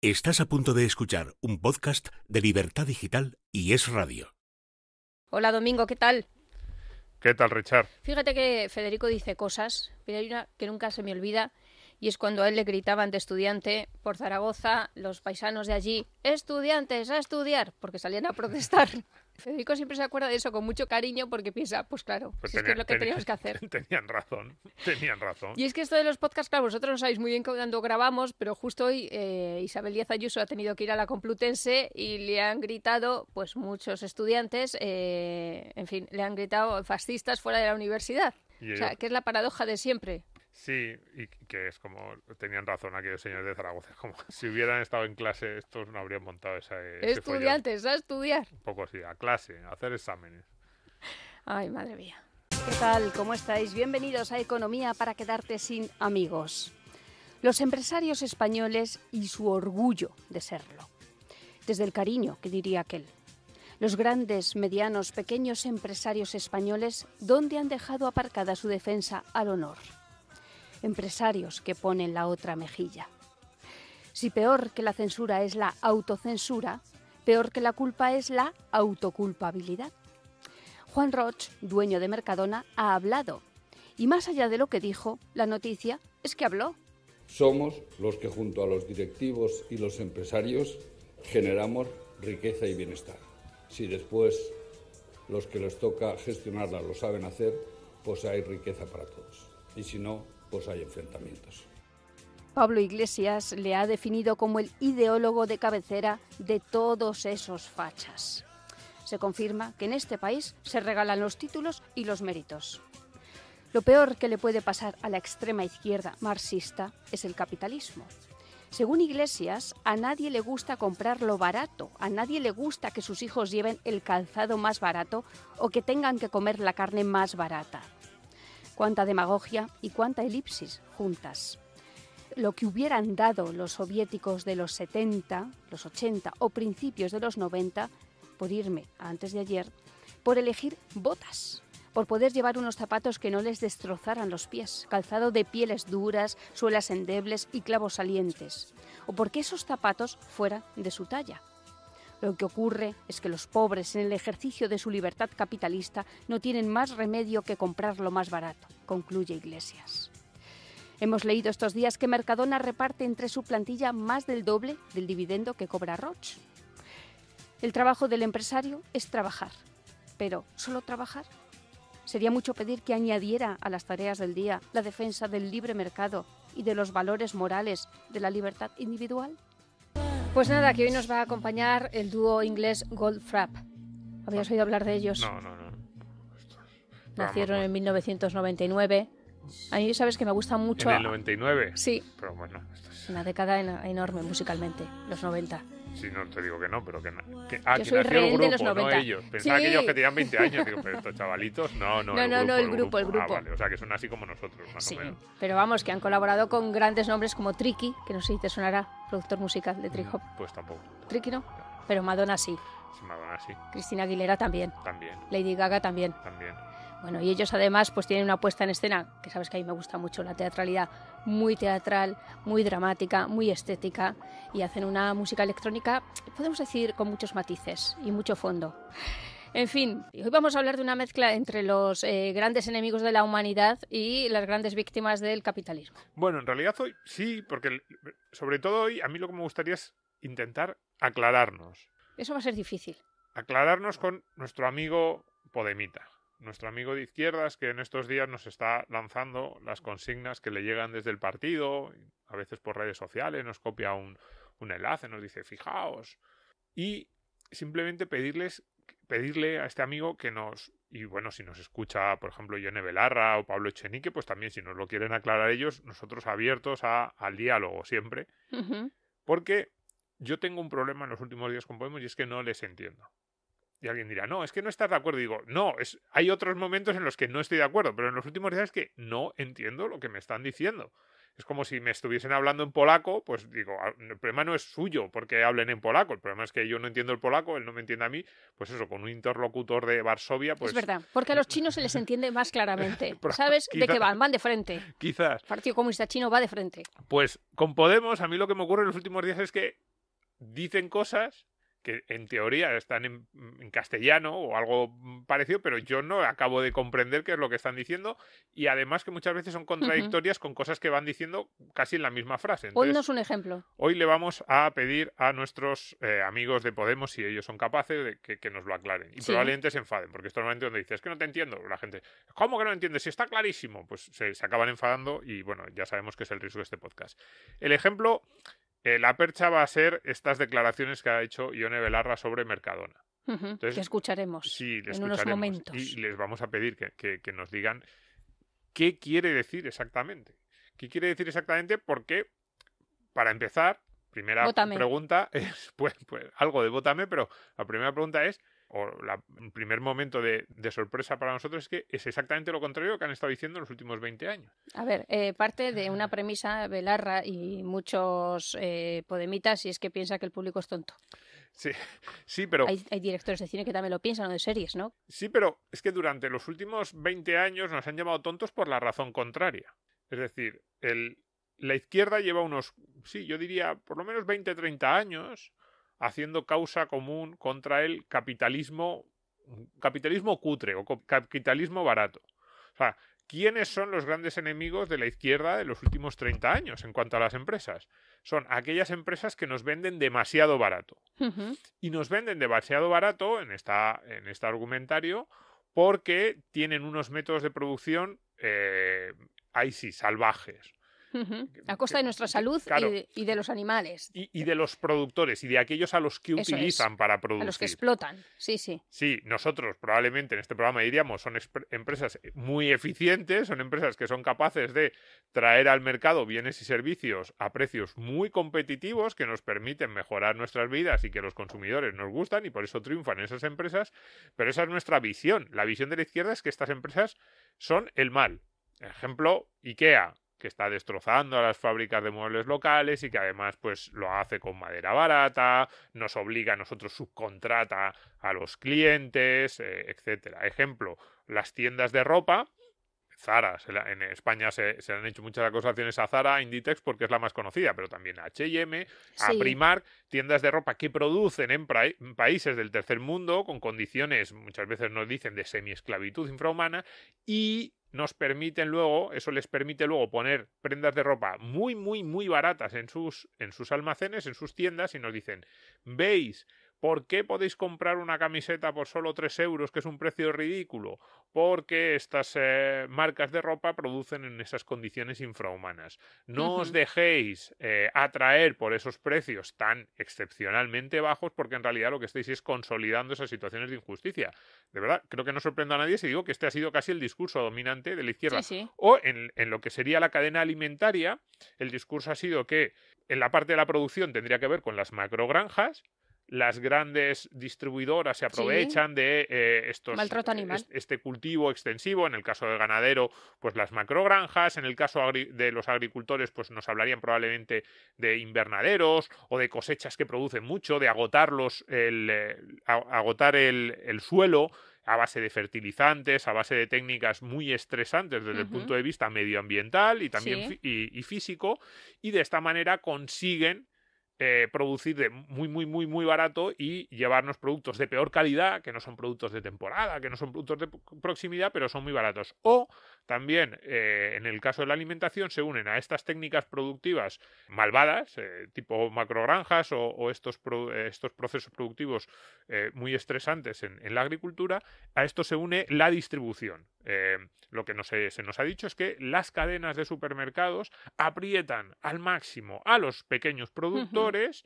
Estás a punto de escuchar un podcast de Libertad Digital y Es Radio. Hola Domingo, ¿qué tal? ¿Qué tal, Richard? Fíjate que Federico dice cosas, pero hay una que nunca se me olvida, y es cuando a él le gritaban de estudiante por Zaragoza los paisanos de allí: ¡estudiantes, a estudiar!, porque salían a protestar. Federico siempre se acuerda de eso con mucho cariño porque piensa, pues claro, Pues si es que es lo que teníamos que hacer. Tenían razón. Y es que esto de los podcasts, claro, vosotros no sabéis muy bien cuándo grabamos, pero justo hoy Isabel Díaz Ayuso ha tenido que ir a la Complutense y le han gritado, pues muchos estudiantes, en fin, le han gritado fascistas fuera de la universidad. O sea, que es la paradoja de siempre. Sí, y que es como, tenían razón aquellos señores de Zaragoza, como si hubieran estado en clase, estos no habrían montado ese estudiantes, follón. A estudiar. Un poco así, a clase, a hacer exámenes. Ay, madre mía. ¿Qué tal? ¿Cómo estáis? Bienvenidos a Economía para quedarte sin amigos. Los empresarios españoles y su orgullo de serlo. Desde el cariño, que diría aquel. Los grandes, medianos, pequeños empresarios españoles, ¿dónde han dejado aparcada su defensa al honor? Empresarios que ponen la otra mejilla. Si peor que la censura es la autocensura, peor que la culpa es la autoculpabilidad. Juan Roch, dueño de Mercadona, ha hablado. Y más allá de lo que dijo, la noticia es que habló. Somos los que junto a los directivos y los empresarios generamos riqueza y bienestar. Si después los que les toca gestionarla lo saben hacer, pues hay riqueza para todos. Y si no, pues hay enfrentamientos. Pablo Iglesias le ha definido como el ideólogo de cabecera de todos esos fachas. Se confirma que en este país se regalan los títulos y los méritos. Lo peor que le puede pasar a la extrema izquierda marxista es el capitalismo. Según Iglesias, a nadie le gusta comprar lo barato, a nadie le gusta que sus hijos lleven el calzado más barato o que tengan que comer la carne más barata. Cuánta demagogia y cuánta elipsis juntas. Lo que hubieran dado los soviéticos de los 70, los 80 o principios de los 90, por irme antes de ayer, por elegir botas, por poder llevar unos zapatos que no les destrozaran los pies, calzado de pieles duras, suelas endebles y clavos salientes, o porque esos zapatos fueran de su talla. Lo que ocurre es que los pobres, en el ejercicio de su libertad capitalista, no tienen más remedio que comprar lo más barato, concluye Iglesias. Hemos leído estos días que Mercadona reparte entre su plantilla más del doble del dividendo que cobra Roch. El trabajo del empresario es trabajar, pero ¿solo trabajar? Sería mucho pedir que añadiera a las tareas del día la defensa del libre mercado y de los valores morales de la libertad individual. Pues nada, que hoy nos va a acompañar el dúo inglés Goldfrapp. ¿Habías oído hablar de ellos? No. Nacieron en 1999. A mí sabes que me gusta mucho... ¿En el 99? Sí. Pero bueno, esto es... Una década enorme musicalmente, los 90. Sí, no te digo que no, pero que Yo nació soy el rehén grupo, de los 90. no ellos. Pensaba Sí. que ellos que tenían 20 años. Digo, pero estos chavalitos, no, el grupo. El grupo. Ah, vale, o sea, que son así como nosotros, más o menos. Pero vamos, que han colaborado con grandes nombres como Tricky, que no sé si te sonará, productor musical de Trip Hop. Pues tampoco. Tricky no, pero Madonna sí. Sí, Madonna sí. Cristina Aguilera también. También. Lady Gaga también. Bueno, y ellos además pues tienen una puesta en escena, que sabes que a mí me gusta mucho la teatralidad, muy teatral, muy dramática, muy estética, y hacen una música electrónica, podemos decir, con muchos matices y mucho fondo. En fin, hoy vamos a hablar de una mezcla entre los grandes enemigos de la humanidad y las grandes víctimas del capitalismo. Bueno, en realidad hoy sí, porque sobre todo hoy a mí lo que me gustaría es intentar aclararnos. Eso va a ser difícil. Aclararnos con nuestro amigo Podemita. Nuestro amigo de izquierdas que en estos días nos está lanzando las consignas que le llegan desde el partido, a veces por redes sociales, nos copia un enlace, nos dice fijaos, y simplemente pedirle a este amigo que nos, y bueno, si nos escucha por ejemplo Yone Belarra o Pablo Echenique, pues también si nos lo quieren aclarar ellos, nosotros abiertos al diálogo siempre, porque yo tengo un problema en los últimos días con Podemos y es que no les entiendo. Y alguien dirá, no, es que no estás de acuerdo. Y digo, no, hay otros momentos en los que no estoy de acuerdo, pero en los últimos días es que no entiendo lo que me están diciendo. Es como si me estuviesen hablando en polaco, pues digo, el problema no es suyo porque hablen en polaco, el problema es que yo no entiendo el polaco, él no me entiende a mí, pues eso, con un interlocutor de Varsovia, pues... Es verdad, porque a los chinos se les entiende más claramente. ¿Sabes de qué van? Van de frente. Quizás. El Partido Comunista Chino va de frente. Pues con Podemos, a mí lo que me ocurre en los últimos días es que dicen cosas que en teoría están en castellano o algo parecido, pero yo no acabo de comprender qué es lo que están diciendo, y además que muchas veces son contradictorias con cosas que van diciendo casi en la misma frase. Entonces, Ponnos un ejemplo. hoy le vamos a pedir a nuestros amigos de Podemos, si ellos son capaces, de que nos lo aclaren. Y probablemente se enfaden, porque esto normalmente donde dices, es que no te entiendo, la gente, ¿cómo que no entiendes? Si está clarísimo, pues se acaban enfadando y bueno, ya sabemos que es el riesgo de este podcast. El ejemplo... la percha va a ser estas declaraciones que ha hecho Ione Belarra sobre Mercadona. Entonces, que escucharemos en unos momentos. Y les vamos a pedir que nos digan qué quiere decir exactamente. ¿Qué quiere decir exactamente? Porque, para empezar, primera pregunta es, pues algo de vótame, pero la primera pregunta es, el primer momento de sorpresa para nosotros es que es exactamente lo contrario que han estado diciendo en los últimos 20 años. A ver, parte de una premisa, Belarra y muchos podemitas, y es que piensa que el público es tonto. Sí, pero... Hay directores de cine que también lo piensan, o de series, ¿no? Sí, pero es que durante los últimos 20 años nos han llamado tontos por la razón contraria. Es decir, la izquierda lleva unos, yo diría, por lo menos 20, 30 años... haciendo causa común contra el capitalismo cutre o capitalismo barato. O sea, ¿quiénes son los grandes enemigos de la izquierda de los últimos 30 años en cuanto a las empresas? Son aquellas empresas que nos venden demasiado barato. Y nos venden demasiado barato en este argumentario porque tienen unos métodos de producción, ahí sí, salvajes. A costa de nuestra salud, claro, y de los animales. Y de los productores y de aquellos a los que utilizan para producir. A los que explotan, sí. Sí, nosotros probablemente en este programa diríamos son empresas muy eficientes, son empresas que son capaces de traer al mercado bienes y servicios a precios muy competitivos que nos permiten mejorar nuestras vidas y que los consumidores nos gustan y por eso triunfan esas empresas, pero esa es nuestra visión. La visión de la izquierda es que estas empresas son el mal. Ejemplo, IKEA, que está destrozando a las fábricas de muebles locales y que además pues lo hace con madera barata, nos obliga a nosotros, subcontrata a los clientes, etcétera. Ejemplo, las tiendas de ropa, Zara, en España se han hecho muchas acusaciones a Zara, a Inditex porque es la más conocida, pero también a H&M, a Primark, tiendas de ropa que producen en países del tercer mundo con condiciones, muchas veces nos dicen, de semiesclavitud infrahumana, y nos permiten luego, eso les permite luego poner prendas de ropa muy, muy, muy baratas en sus almacenes, en sus tiendas, y nos dicen, ¿veis por qué podéis comprar una camiseta por solo 3 euros, que es un precio ridículo? Porque estas marcas de ropa producen en esas condiciones infrahumanas. No os dejéis atraer por esos precios tan excepcionalmente bajos, porque en realidad lo que estáis es consolidando esas situaciones de injusticia. De verdad, creo que no sorprendo a nadie si digo que este ha sido casi el discurso dominante de la izquierda. Sí. O en lo que sería la cadena alimentaria, el discurso ha sido que en la parte de la producción tendría que ver con las macrogranjas. Las grandes distribuidoras se aprovechan de este cultivo extensivo. En el caso del ganadero, pues las macrogranjas. En el caso de los agricultores, pues nos hablarían probablemente de invernaderos o de cosechas que producen mucho, de agotar el suelo a base de fertilizantes, a base de técnicas muy estresantes desde el punto de vista medioambiental y también y físico, y de esta manera consiguen producir de muy, muy, muy, muy barato y llevarnos productos de peor calidad, que no son productos de temporada, que no son productos de proximidad, pero son muy baratos. O también, en el caso de la alimentación, se unen a estas técnicas productivas malvadas, tipo macrogranjas o estos procesos productivos muy estresantes en la agricultura. A esto se une la distribución. Lo que se nos ha dicho es que las cadenas de supermercados aprietan al máximo a los pequeños productores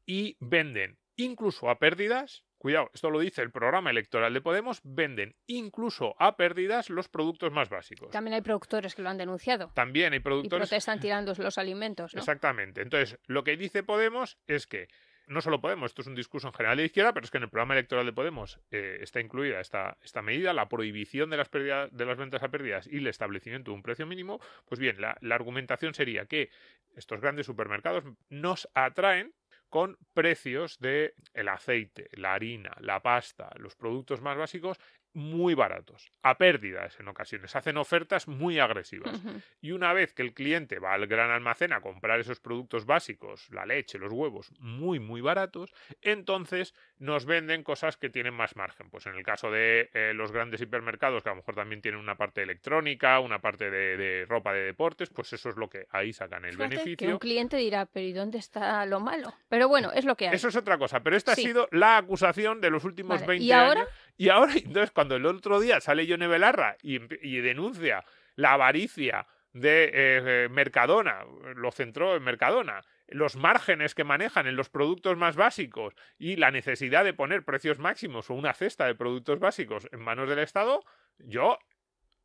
y venden incluso a pérdidas. Cuidado, esto lo dice el programa electoral de Podemos, venden incluso a pérdidas los productos más básicos. También hay productores que lo han denunciado. También hay productores... Y protestan tirando los alimentos, ¿no? Exactamente. Entonces, lo que dice Podemos es que no solo Podemos, esto es un discurso en general de izquierda, pero es que en el programa electoral de Podemos está incluida esta medida, la prohibición de las ventas a pérdidas y el establecimiento de un precio mínimo. Pues bien, la argumentación sería que estos grandes supermercados nos atraen con precios de el aceite, la harina, la pasta, los productos más básicos muy baratos, a pérdidas en ocasiones, hacen ofertas muy agresivas. Y una vez que el cliente va al gran almacén a comprar esos productos básicos, la leche, los huevos, muy, muy baratos, entonces nos venden cosas que tienen más margen. Pues en el caso de los grandes hipermercados, que a lo mejor también tienen una parte electrónica, una parte de ropa de deportes, pues eso es lo que ahí sacan el beneficio. Que un cliente dirá, pero ¿y dónde está lo malo? Pero bueno, es lo que hay. Eso es otra cosa, pero esta ha sido la acusación de los últimos 20 ¿Y ahora? años. Y ahora, entonces, cuando el otro día sale Yone Belarra y denuncia la avaricia de Mercadona, lo centró en Mercadona, los márgenes que manejan en los productos más básicos y la necesidad de poner precios máximos o una cesta de productos básicos en manos del Estado,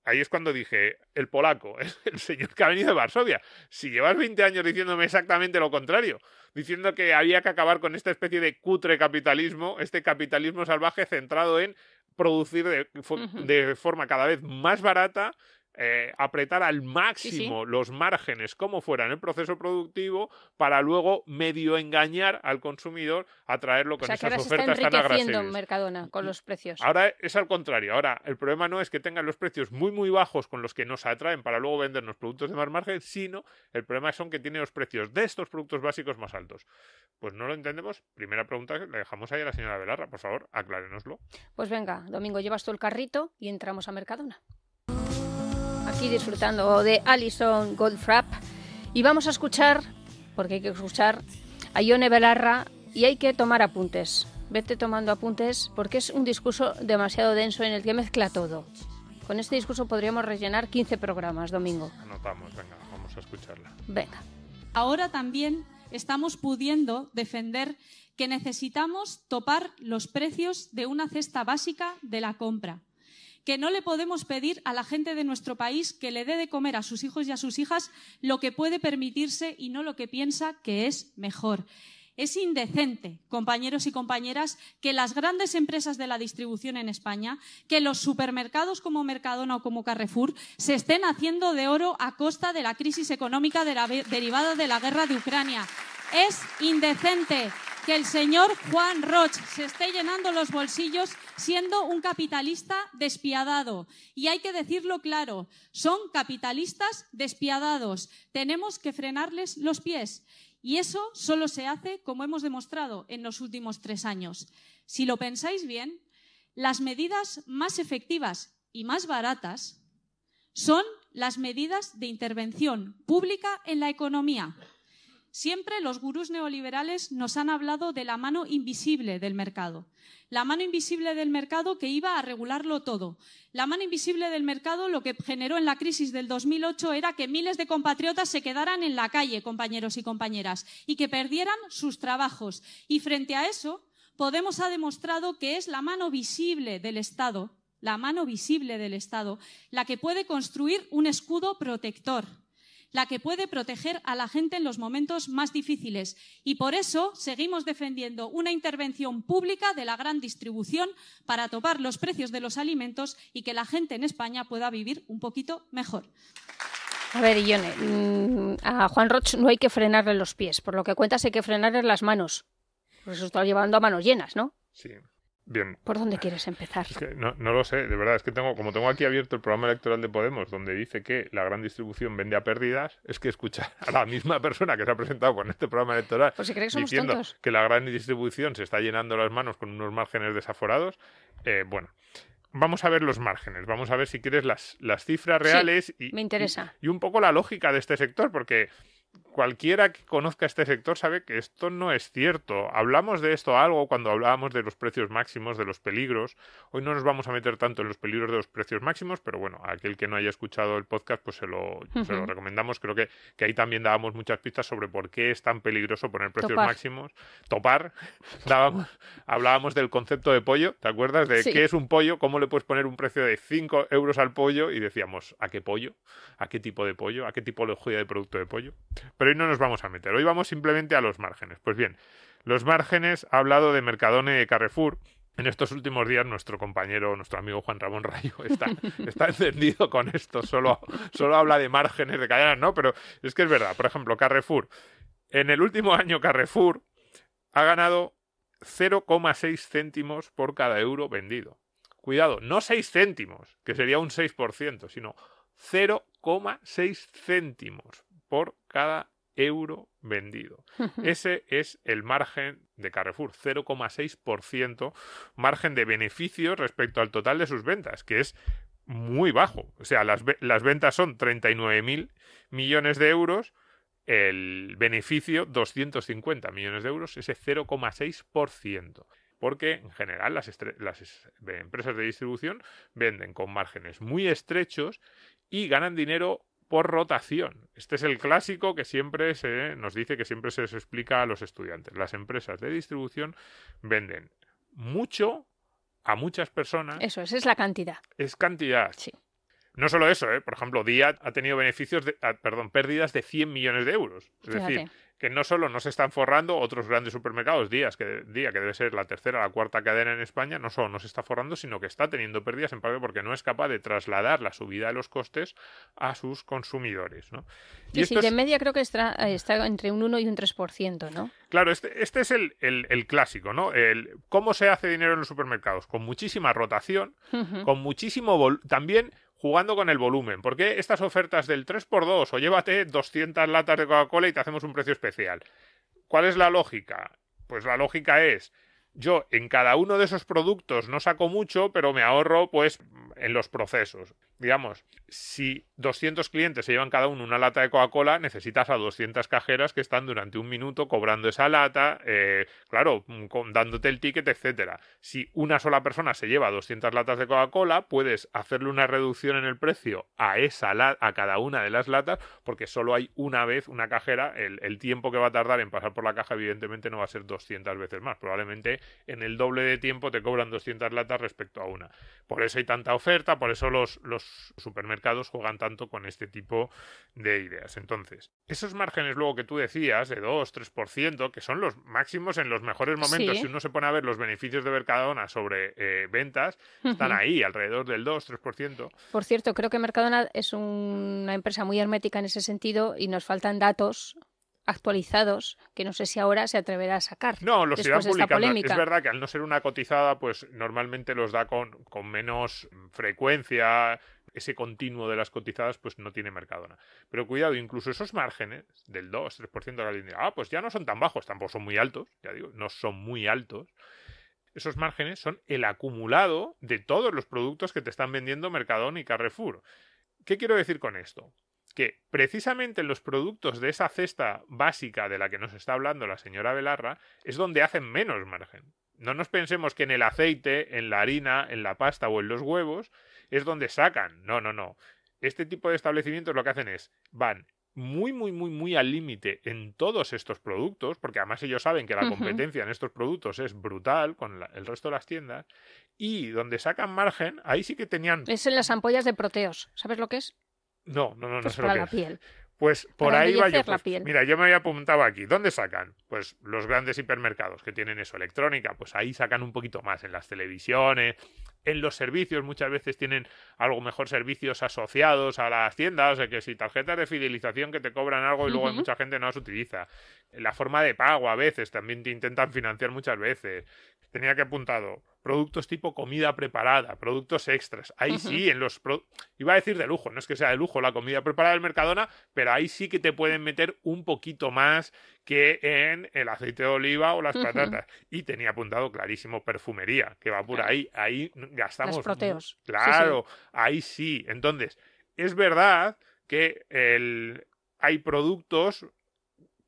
ahí es cuando dije, el polaco, es el señor que ha venido de Varsovia. Si llevas 20 años diciéndome exactamente lo contrario, diciendo que había que acabar con esta especie de cutre capitalismo, este capitalismo salvaje centrado en producir de forma cada vez más barata, apretar al máximo los márgenes como fuera en el proceso productivo para luego medio engañar al consumidor a traerlo con esas ofertas tan agresivas. Se está enriqueciendo en Mercadona con los precios. Ahora es al contrario. Ahora el problema no es que tengan los precios muy muy bajos con los que nos atraen para luego vendernos productos de más margen, sino el problema son que tienen los precios de estos productos básicos más altos. Pues no lo entendemos. Primera pregunta le dejamos ahí a la señora Belarra. Por favor, aclárenoslo. Pues venga, Domingo, llevas tú el carrito y entramos a Mercadona. Aquí disfrutando de Alison Goldfrapp y vamos a escuchar, porque hay que escuchar a Yone Belarra y hay que tomar apuntes. Vete tomando apuntes porque es un discurso demasiado denso en el que mezcla todo. Con este discurso podríamos rellenar 15 programas, Domingo. Anotamos, venga, vamos a escucharla. Venga. Ahora también estamos pudiendo defender que necesitamos topar los precios de una cesta básica de la compra. Que no le podemos pedir a la gente de nuestro país que le dé de comer a sus hijos y a sus hijas lo que puede permitirse y no lo que piensa que es mejor. Es indecente, compañeros y compañeras, que las grandes empresas de la distribución en España, que los supermercados como Mercadona o como Carrefour, se estén haciendo de oro a costa de la crisis económica derivada de la guerra de Ucrania. Es indecente que el señor Juan Roch se esté llenando los bolsillos siendo un capitalista despiadado. Y hay que decirlo claro, son capitalistas despiadados. Tenemos que frenarles los pies. Y eso solo se hace, como hemos demostrado en los últimos 3 años. Si lo pensáis bien, las medidas más efectivas y más baratas son las medidas de intervención pública en la economía. Siempre los gurús neoliberales nos han hablado de la mano invisible del mercado. La mano invisible del mercado que iba a regularlo todo. La mano invisible del mercado lo que generó en la crisis del 2008 era que miles de compatriotas se quedaran en la calle, compañeros y compañeras, y que perdieran sus trabajos. Y frente a eso, Podemos ha demostrado que es la mano visible del Estado, la que puede construir un escudo protector, la que puede proteger a la gente en los momentos más difíciles. Y por eso seguimos defendiendo una intervención pública de la gran distribución para topar los precios de los alimentos y que la gente en España pueda vivir un poquito mejor. A ver, Ione, a Juan Roch no hay que frenarle los pies. Por lo que cuentas hay que frenarle las manos. Por eso está llevando a manos llenas, ¿no? Sí. Bien. ¿Por dónde quieres empezar? Es que no lo sé, de verdad. Es que como tengo aquí abierto el programa electoral de Podemos, donde dice que la gran distribución vende a pérdidas, es que escuchar a la misma persona que se ha presentado con este programa electoral pues si crees que somos diciendo tontos. Que la gran distribución se está llenando las manos con unos márgenes desaforados, bueno, vamos a ver los márgenes, vamos a ver si quieres las cifras reales sí, me interesa. Y un poco la lógica de este sector, porque cualquiera que conozca este sector sabe que esto no es cierto. Hablamos de esto algo cuando hablábamos de los precios máximos, de los peligros. Hoy no nos vamos a meter tanto en los peligros de los precios máximos, pero bueno, a aquel que no haya escuchado el podcast, pues se lo recomendamos. Creo que ahí también dábamos muchas pistas sobre por qué es tan peligroso poner precios máximos. Topar. Hablábamos del concepto de pollo, ¿te acuerdas? De qué es un pollo, cómo le puedes poner un precio de 5 euros al pollo y decíamos, ¿a qué pollo? ¿A qué tipo de pollo? ¿A qué tipología de producto de pollo? Pero hoy no nos vamos a meter, hoy vamos simplemente a los márgenes. Pues bien, los márgenes, ha hablado de Mercadona y de Carrefour. En estos últimos días nuestro compañero, nuestro amigo Juan Ramón Rayo está encendido con esto, solo habla de márgenes, de cadenas, ¿no? Pero es que es verdad, por ejemplo, Carrefour. En el último año Carrefour ha ganado 0,6 céntimos por cada euro vendido. cuidado, no 6 céntimos, que sería un 6%, sino 0,6 céntimos por cada euro vendido. Ese es el margen de Carrefour, 0,6% margen de beneficio respecto al total de sus ventas, que es muy bajo. O sea, las ventas son 39.000 millones de euros, el beneficio 250 millones de euros, ese 0,6%. Porque en general las empresas de distribución venden con márgenes muy estrechos y ganan dinero por rotación. Este es el clásico que siempre nos dice, que siempre se les explica a los estudiantes. Las empresas de distribución venden mucho a muchas personas. Eso, esa es la cantidad. Es cantidad. Sí. No solo eso, por ejemplo, Día ha tenido pérdidas de 100 millones de euros. Es Fíjate. decir, que no solo no se están forrando otros grandes supermercados, Día, que debe ser la tercera o la cuarta cadena en España, no solo no se está forrando, sino que está teniendo pérdidas en parte porque no es capaz de trasladar la subida de los costes a sus consumidores, ¿no? Sí, de media creo que está entre un 1 y un 3%, ¿no? Claro, este es el clásico, ¿no? ¿Cómo se hace dinero en los supermercados? Con muchísima rotación, con muchísimo también jugando con el volumen. ¿Por qué estas ofertas del 3x2 o llévate 200 latas de Coca-Cola y te hacemos un precio especial? ¿Cuál es la lógica? Pues la lógica es, yo en cada uno de esos productos no saco mucho, pero me ahorro pues en los procesos. Digamos, si 200 clientes se llevan cada uno una lata de Coca-Cola, necesitas a 200 cajeras que están durante un minuto cobrando esa lata, claro, dándote el ticket, etcétera. Si una sola persona se lleva 200 latas de Coca-Cola, puedes hacerle una reducción en el precio a cada una de las latas, porque solo hay una vez una cajera. El tiempo que va a tardar en pasar por la caja evidentemente no va a ser 200 veces más. Probablemente en el doble de tiempo te cobran 200 latas respecto a una. Por eso hay tanta oferta, por eso los supermercados juegan tanto con este tipo de ideas. Entonces, esos márgenes luego que tú decías de 2-3%, que son los máximos en los mejores momentos, Sí. si uno se pone a ver los beneficios de Mercadona sobre ventas, están ahí, alrededor del 2-3%. Por cierto, creo que Mercadona es una empresa muy hermética en ese sentido y nos faltan datos actualizados que no sé si ahora se atreverá a sacar. No, los irán después de esta publicando. polémica. Es verdad que al no ser una cotizada, pues normalmente los da con menos frecuencia. Ese continuo de las cotizadas pues no tiene Mercadona. Pero cuidado, incluso esos márgenes del 2-3% de la línea, pues ya no son tan bajos, tampoco son muy altos, ya digo, no son muy altos. Esos márgenes son el acumulado de todos los productos que te están vendiendo Mercadona y Carrefour. ¿Qué quiero decir con esto? Que precisamente en los productos de esa cesta básica de la que nos está hablando la señora Belarra es donde hacen menos margen. No nos pensemos que en el aceite, en la harina, en la pasta o en los huevos es donde sacan. No. Este tipo de establecimientos lo que hacen es, van muy al límite en todos estos productos, porque además ellos saben que la competencia en estos productos es brutal con el resto de las tiendas, y donde sacan margen, ahí sí que tenían... Es en las ampollas de Proteos. ¿Sabes lo que es? No Pues sé para lo la que es. piel. Pues por Para ahí va yo. embellecer la Pues, piel. mira, yo me había apuntado aquí. ¿Dónde sacan? Pues los grandes hipermercados que tienen eso, electrónica, pues ahí sacan un poquito más. En las televisiones, en los servicios, muchas veces tienen algo mejor servicios asociados a las tiendas, o sea que si tarjetas de fidelización que te cobran algo y luego mucha gente no las utiliza. La forma de pago a veces también te intentan financiar muchas veces. Tenía que apuntado productos tipo comida preparada, productos extras. Ahí sí, iba a decir de lujo, no es que sea de lujo la comida preparada del Mercadona, pero ahí sí que te pueden meter un poquito más que en el aceite de oliva o las patatas. Y tenía apuntado clarísimo perfumería, que va por ahí. Ahí gastamos... Las Proteos. Claro, Sí. ahí sí. Entonces, es verdad que hay productos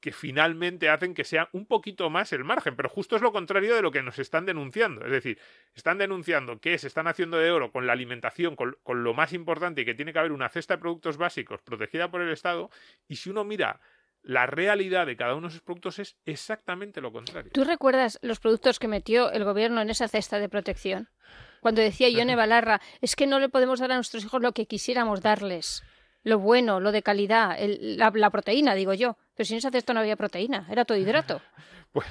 que finalmente hacen que sea un poquito más el margen, pero justo es lo contrario de lo que nos están denunciando. Es decir, están denunciando que se están haciendo de oro con la alimentación, con lo más importante, y que tiene que haber una cesta de productos básicos protegida por el Estado, y si uno mira la realidad de cada uno de esos productos es exactamente lo contrario. ¿Tú recuerdas los productos que metió el gobierno en esa cesta de protección? Cuando decía Ione Belarra, es que no le podemos dar a nuestros hijos lo que quisiéramos darles. Lo bueno, lo de calidad, la proteína, digo yo. Pero si en esa cesta no había proteína, era todo hidrato. Pues,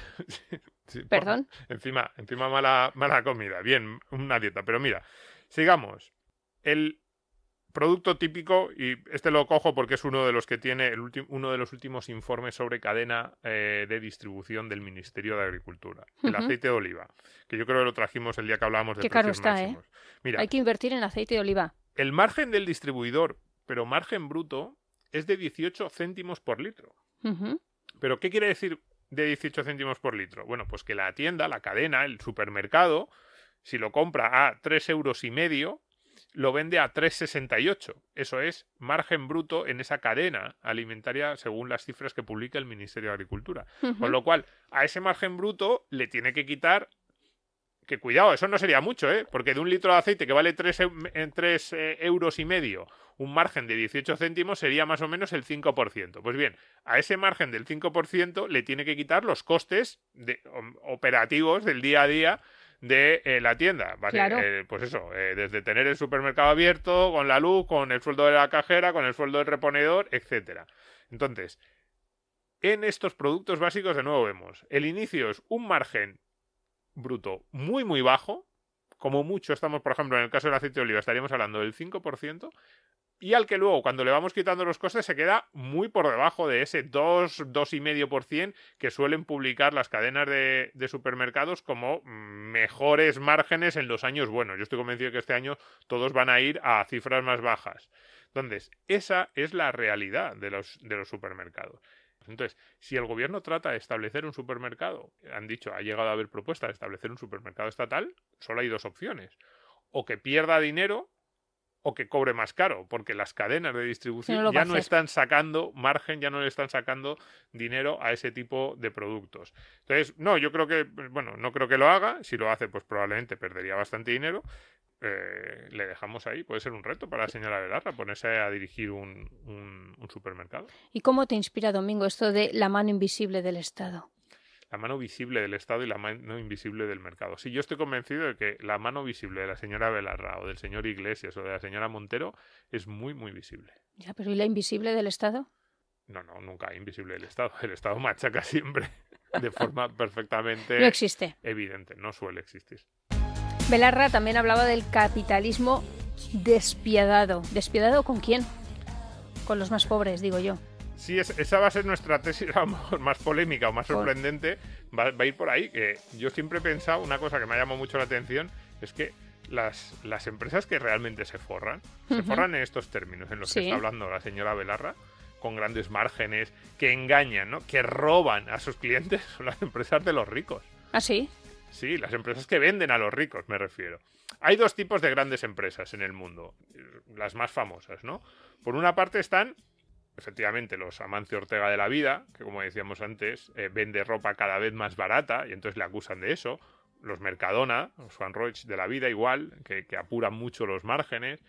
sí, ¿Perdón? Encima mala comida. Bien, una dieta. Pero mira, sigamos. producto típico, y este lo cojo porque es uno de los que tiene uno de los últimos informes sobre cadena de distribución del Ministerio de Agricultura. El aceite de oliva, que yo creo que lo trajimos el día que hablábamos de precios máximos. Mira, hay que invertir en aceite de oliva. El margen del distribuidor, pero margen bruto, es de 18 céntimos por litro. ¿Pero qué quiere decir de 18 céntimos por litro? Bueno, pues que la tienda, la cadena, el supermercado, si lo compra a 3,5 €, lo vende a 3,68. Eso es margen bruto en esa cadena alimentaria según las cifras que publica el Ministerio de Agricultura. Con lo cual, a ese margen bruto le tiene que quitar... Que cuidado, eso no sería mucho, porque de un litro de aceite que vale 3,5 €, un margen de 18 céntimos sería más o menos el 5%. Pues bien, a ese margen del 5% le tiene que quitar los costes operativos del día a día de la tienda, ¿vale? Claro. Pues eso, desde tener el supermercado abierto, con la luz, con el sueldo de la cajera, con el sueldo del reponedor, etcétera. Entonces, en estos productos básicos de nuevo vemos, el inicio es un margen bruto muy muy bajo, como mucho estamos, por ejemplo, en el caso del aceite de oliva estaríamos hablando del 5%, y al que luego, cuando le vamos quitando los costes, se queda muy por debajo de ese 2,5% que suelen publicar las cadenas de supermercados como mejores márgenes en los años buenos. Yo estoy convencido que este año todos van a ir a cifras más bajas. Entonces, esa es la realidad de los supermercados. Entonces, si el gobierno trata de establecer un supermercado, han dicho, ha llegado a haber propuestas de establecer un supermercado estatal, solo hay dos opciones. O que pierda dinero o que cobre más caro, porque las cadenas de distribución ya no están sacando margen, ya no le están sacando dinero a ese tipo de productos. Entonces, no, yo creo que, bueno, no creo que lo haga. Si lo hace, pues probablemente perdería bastante dinero. Le dejamos ahí, puede ser un reto para la señora Belarra ponerse a dirigir un supermercado. ¿Y cómo te inspira, Domingo, esto de la mano invisible del Estado? La mano visible del Estado y la mano invisible del mercado. Sí, yo estoy convencido de que la mano visible de la señora Belarra o del señor Iglesias o de la señora Montero es muy, muy visible. Ya, pero ¿y la invisible del Estado? No, nunca hay invisible del Estado. El Estado machaca siempre de forma perfectamente no existe. Evidente, no suele existir. Belarra también hablaba del capitalismo despiadado. ¿Despiadado con quién? Con los más pobres, digo yo. Sí, esa va a ser nuestra tesis más polémica o más sorprendente. Va a ir por ahí. Que yo siempre he pensado, una cosa que me ha llamado mucho la atención, es que las empresas que realmente se forran en estos términos en los que está hablando la señora Belarra, con grandes márgenes, que engañan, ¿no? Que roban a sus clientes, son las empresas de los ricos. ¿Ah, sí? Sí, las empresas que venden a los ricos, me refiero. Hay dos tipos de grandes empresas en el mundo, las más famosas, ¿no? Por una parte están, efectivamente, los Amancio Ortega de la vida, que como decíamos antes, vende ropa cada vez más barata y entonces le acusan de eso. Los Mercadona, los Juan Roig de la vida igual, que apuran mucho los márgenes.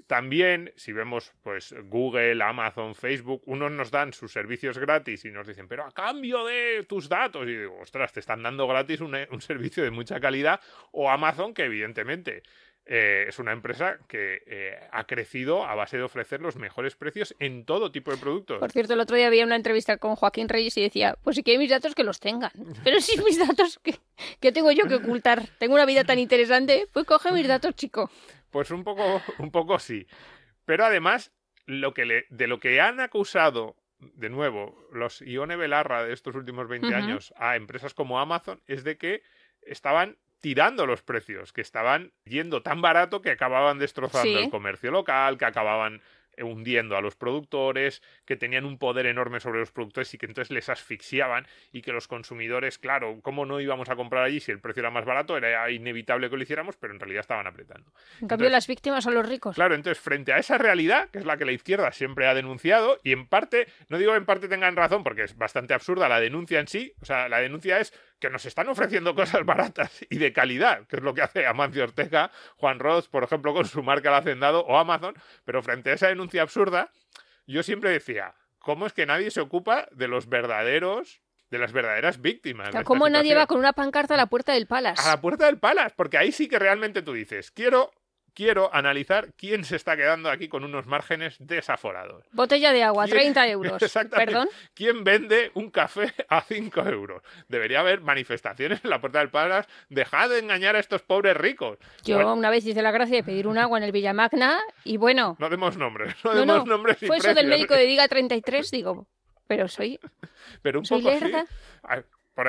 También, si vemos pues Google, Amazon, Facebook, unos nos dan sus servicios gratis y nos dicen, pero a cambio de tus datos. Y digo, ostras, te están dando gratis un servicio de mucha calidad. O Amazon, que evidentemente es una empresa que ha crecido a base de ofrecer los mejores precios en todo tipo de productos. Por cierto, el otro día había una entrevista con Joaquín Reyes y decía, pues si quieren mis datos que los tengan. Pero si mis datos, ¿qué tengo yo que ocultar? Tengo una vida tan interesante, pues coge mis datos, chico. Pues un poco sí. Pero además, de lo que han acusado, de nuevo, los Ione Belarra de estos últimos 20 años a empresas como Amazon, es de que estaban tirando los precios, que estaban yendo tan barato que acababan destrozando el comercio local, que acababan hundiendo a los productores, que tenían un poder enorme sobre los productores y que entonces les asfixiaban y que los consumidores, claro, ¿cómo no íbamos a comprar allí si el precio era más barato? Era inevitable que lo hiciéramos, pero en realidad estaban apretando. En cambio, las víctimas son los ricos. Claro, entonces, frente a esa realidad, que es la que la izquierda siempre ha denunciado, y en parte, no digo en parte tengan razón, porque es bastante absurda la denuncia en sí, o sea, la denuncia es que nos están ofreciendo cosas baratas y de calidad, que es lo que hace Amancio Ortega, Juan Roig, por ejemplo, con su marca El Hacendado, o Amazon, pero frente a esa denuncia absurda, yo siempre decía, ¿cómo es que nadie se ocupa de las verdaderas víctimas? O sea, ¿cómo nadie va con una pancarta a la puerta del Palace? A la puerta del Palace, porque ahí sí que realmente tú dices, quiero quiero analizar quién se está quedando aquí con unos márgenes desaforados. Botella de agua, 30 euros. Exactamente. ¿Perdón? ¿Quién vende un café a 5 euros? Debería haber manifestaciones en la Puerta del Palace. Dejad de engañar a estos pobres ricos. Yo Bueno, una vez hice la gracia de pedir un agua en el Villamagna y bueno... no demos nombres. No, Nombres y fue eso del precios. médico de Diga 33, digo, pero soy Pero un soy poco lerda. sí. Por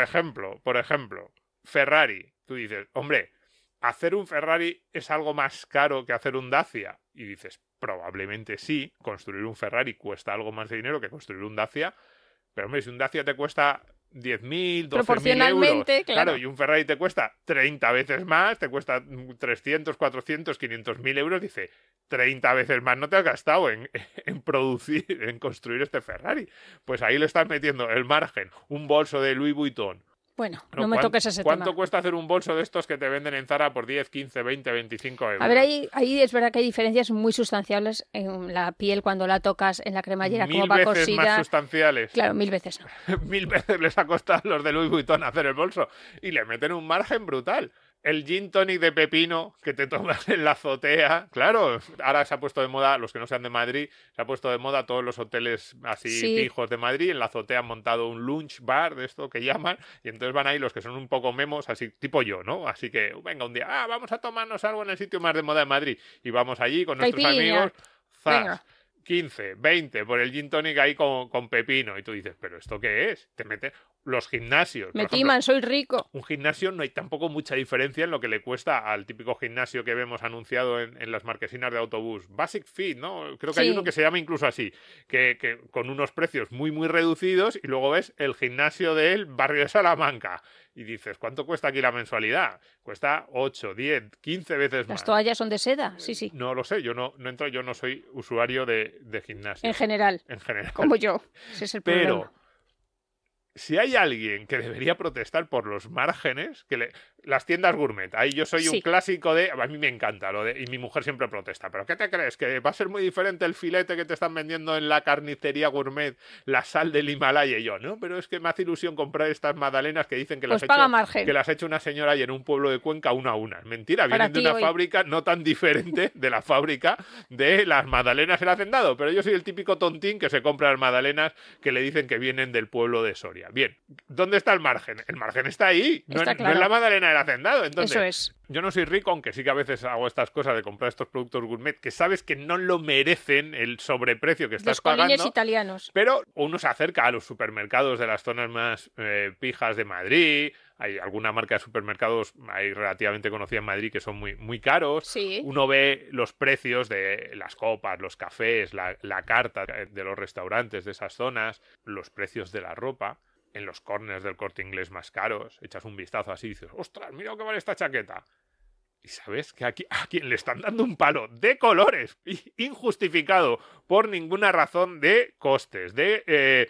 ejemplo, Ferrari. Tú dices, hombre, ¿hacer un Ferrari es algo más caro que hacer un Dacia? Y dices, probablemente sí. Construir un Ferrari cuesta algo más de dinero que construir un Dacia. Pero hombre, si un Dacia te cuesta 10.000, 12.000 euros, Proporcionalmente, claro. y un Ferrari te cuesta 30 veces más, te cuesta 300, 400, 500.000 euros, dice, 30 veces más no te has gastado en producir, en construir este Ferrari. Pues ahí le estás metiendo el margen, un bolso de Louis Vuitton. Bueno, no me toques ese ¿Cuánto tema. cuesta hacer un bolso de estos que te venden en Zara por 10, 15, 20, 25 euros? A ver, ahí es verdad que hay diferencias muy sustanciales en la piel cuando la tocas en la cremallera, cómo va 1000 veces cosida. más sustanciales. Claro, 1000 veces no. 1000 veces les ha costado a los de Louis Vuitton hacer el bolso y le meten un margen brutal. El gin tonic de pepino que te tomas en la azotea. Claro, ahora se ha puesto de moda, los que no sean de Madrid, se ha puesto de moda todos los hoteles así Sí. fijos de Madrid. En la azotea han montado un lunch bar de esto que llaman y entonces van ahí los que son un poco memos, así tipo yo, ¿no? Así que venga un día, vamos a tomarnos algo en el sitio más de moda de Madrid y vamos allí con nuestros Caipirinha. amigos. ¡Zas! Venga. 15, 20 por el gin tonic ahí con pepino. Y tú dices, ¿pero esto qué es? Te mete los gimnasios. Me por ejemplo, timan, soy rico. un gimnasio no hay tampoco mucha diferencia en lo que le cuesta al típico gimnasio que vemos anunciado en las marquesinas de autobús. Basic Fit, ¿no? Creo que hay Sí. uno que se llama incluso así, que con unos precios muy, muy reducidos y luego ves el gimnasio del barrio de Salamanca. Y dices, ¿cuánto cuesta aquí la mensualidad? Cuesta 8, 10, 15 veces más. Las toallas son de seda, sí, sí. No lo sé, yo no entro, yo no soy usuario de gimnasio. En general, En general. como yo. Ese es el problema. Pero si hay alguien que debería protestar por los márgenes, las tiendas gourmet, ahí yo soy un Sí. clásico de, a mí me encanta y mi mujer siempre protesta, pero ¿qué te crees? ¿Que va a ser muy diferente el filete que te están vendiendo en la carnicería gourmet, la sal del Himalaya? Y yo, no, pero es que me hace ilusión comprar estas magdalenas que dicen que Pues las paga ha hecho, margen. que las ha hecho una señora ahí en un pueblo de Cuenca una a una. Mentira, Para vienen de ti una hoy. fábrica no tan diferente de la fábrica de las magdalenas en Hacendado, pero yo soy el típico tontín que se compra las magdalenas que le dicen que vienen del pueblo de Soria. Bien, ¿dónde está el margen? El margen está ahí, no, Está no claro. es la magdalena del Hacendado. Entonces, Eso es. yo no soy rico, aunque sí que a veces hago estas cosas de comprar estos productos gourmet que sabes que no lo merecen el sobreprecio que estás Los colines pagando. italianos. Pero uno se acerca a los supermercados de las zonas más pijas de Madrid. Hay alguna marca de supermercados ahí relativamente conocida en Madrid que son muy, muy caros. Sí. Uno ve los precios de las copas, los cafés, la carta de los restaurantes de esas zonas, los precios de la ropa. En los corners del Corte Inglés más caros, echas un vistazo así y dices, ¡ostras, mira qué vale esta chaqueta! Y sabes que aquí a quien le están dando un palo de colores, injustificado por ninguna razón de costes, de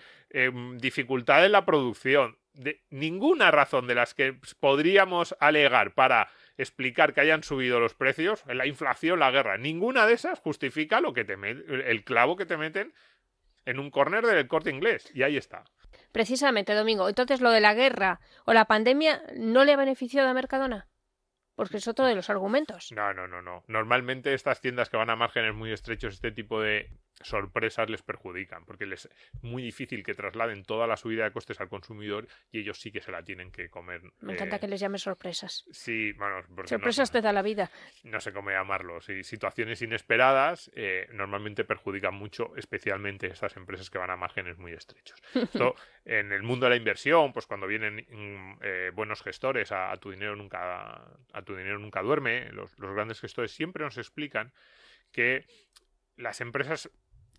dificultad en la producción, de ninguna razón de las que podríamos alegar para explicar que hayan subido los precios, la inflación, la guerra, ninguna de esas justifica lo que el clavo que te meten en un corner del Corte Inglés. Y ahí está. Precisamente, Domingo. Entonces, lo de la guerra o la pandemia no le ha beneficiado a Mercadona. Porque es otro de los argumentos. No. Normalmente estas tiendas que van a márgenes muy estrechos, este tipo de sorpresas les perjudican, porque es muy difícil que trasladen toda la subida de costes al consumidor y ellos sí que se la tienen que comer. Me encanta que les llames sorpresas. Sí, bueno, porque Sorpresas te da la vida. no sé cómo llamarlo. Sí, situaciones inesperadas normalmente perjudican mucho, especialmente estas empresas que van a márgenes muy estrechos. Esto, en el mundo de la inversión, pues cuando vienen buenos gestores, a tu dinero nunca duerme, los grandes gestores siempre nos explican que las empresas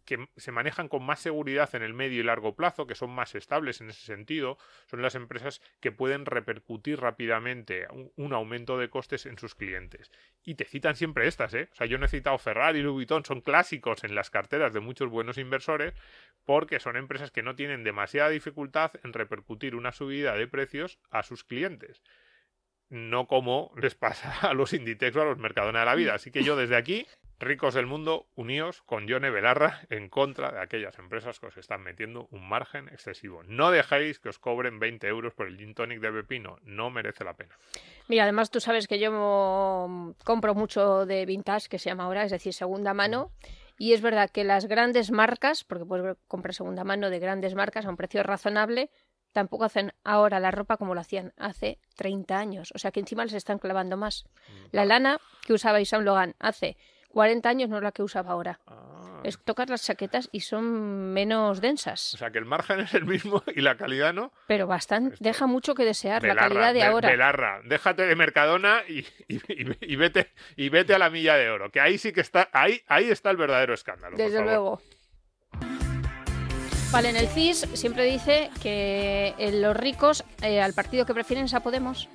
que se manejan con más seguridad en el medio y largo plazo, que son más estables en ese sentido, son las empresas que pueden repercutir rápidamente un aumento de costes en sus clientes. Y te citan siempre estas, ¿eh? O sea, yo no he citado Ferrari y Louis Vuitton, son clásicos en las carteras de muchos buenos inversores, porque son empresas que no tienen demasiada dificultad en repercutir una subida de precios a sus clientes. No como les pasa a los Inditex o a los Mercadona de la vida. Así que yo desde aquí Ricos del mundo, uníos con Yone Belarra en contra de aquellas empresas que os están metiendo un margen excesivo. No dejéis que os cobren 20 euros por el gin tonic de pepino. No merece la pena. Mira, además tú sabes que yo compro mucho de vintage, que se llama ahora, es decir, segunda mano. Y es verdad que las grandes marcas, porque puedes comprar segunda mano de grandes marcas a un precio razonable, tampoco hacen ahora la ropa como lo hacían hace 30 años. O sea que encima les están clavando más. La lana que usaba Yves Saint Laurent hace 40 años no es la que usaba ahora. Es tocar las chaquetas y son menos densas. O sea que el margen es el mismo y la calidad no. Pero bastante, deja mucho que desear Belarra, la calidad de ahora. Belarra, déjate de Mercadona y vete a la milla de oro. Que ahí sí que está, ahí está el verdadero escándalo. Desde luego. Vale, en el CIS siempre dice que los ricos al partido que prefieren es a Podemos.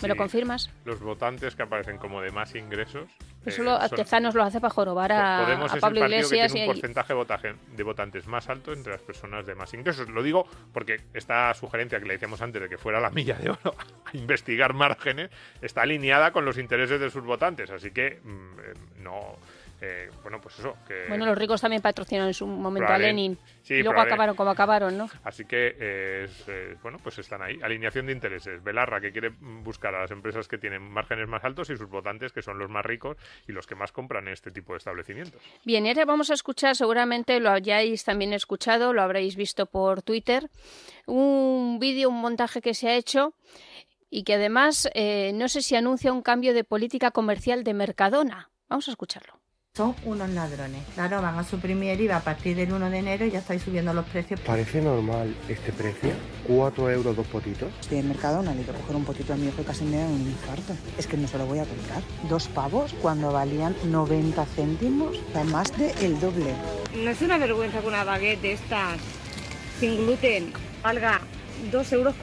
¿Me lo confirmas? Los votantes que aparecen como de más ingresos. Eso Tezanos lo hace para jorobar a Pablo Iglesias. Podemos es el partido que tiene un porcentaje de votantes más alto entre las personas de más ingresos. Lo digo porque esta sugerencia que le decíamos antes de que fuera la milla de oro a investigar márgenes está alineada con los intereses de sus votantes. Así que no... bueno, pues eso. Bueno, los ricos también patrocinaron en su momento a Lenin. Sí, y luego acabaron como acabaron, ¿no? Así que, bueno, pues están ahí. Alineación de intereses. Belarra, que quiere buscar a las empresas que tienen márgenes más altos y sus votantes, que son los más ricos y los que más compran en este tipo de establecimientos. Bien, y ahora vamos a escuchar, seguramente lo hayáis también escuchado, lo habréis visto por Twitter, un vídeo, un montaje que se ha hecho y que además no sé si anuncia un cambio de política comercial de Mercadona. Vamos a escucharlo. Son unos ladrones. Claro, van a suprimir el IVA a partir del 1 de enero y ya estáis subiendo los precios. ¿Parece normal este precio? 4 euros 2 potitos. Estoy en Mercadona, le quiero coger un potito a mi hijo y casi me da un infarto. Es que no se lo voy a comprar. 2 pavos cuando valían 90 céntimos, o sea, más del doble. No es una vergüenza que una baguette de estas sin gluten valga 2,10 euros.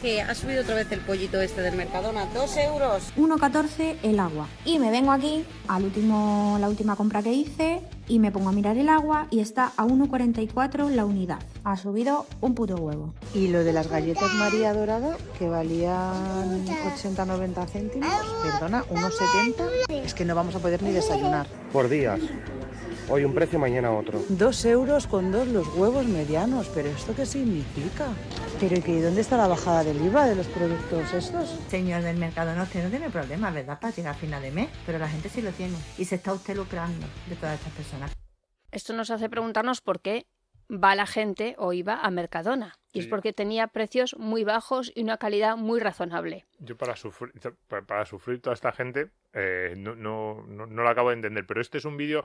Que ha subido otra vez el pollito este del Mercadona, 2 euros. 1,14 el agua. Y me vengo aquí la última compra que hice y me pongo a mirar el agua y está a 1,44 la unidad. Ha subido un puto huevo. Y lo de las galletas María Dorada, que valían 80-90 céntimos, perdona, 1,70. Es que no vamos a poder ni desayunar. Por días. Hoy un precio, mañana otro. 2 euros con 2 los huevos medianos. ¿Pero esto qué significa? ¿Pero que dónde está la bajada del IVA de los productos estos? Señor del Mercadona, usted no tiene problema, ¿verdad? Para llegar a final de mes, pero la gente sí lo tiene. Y se está usted lucrando de todas estas personas. Esto nos hace preguntarnos por qué va la gente o iba a Mercadona. Y es porque tenía precios muy bajos y una calidad muy razonable. Yo para sufrir toda esta gente no lo acabo de entender. Pero este es un vídeo,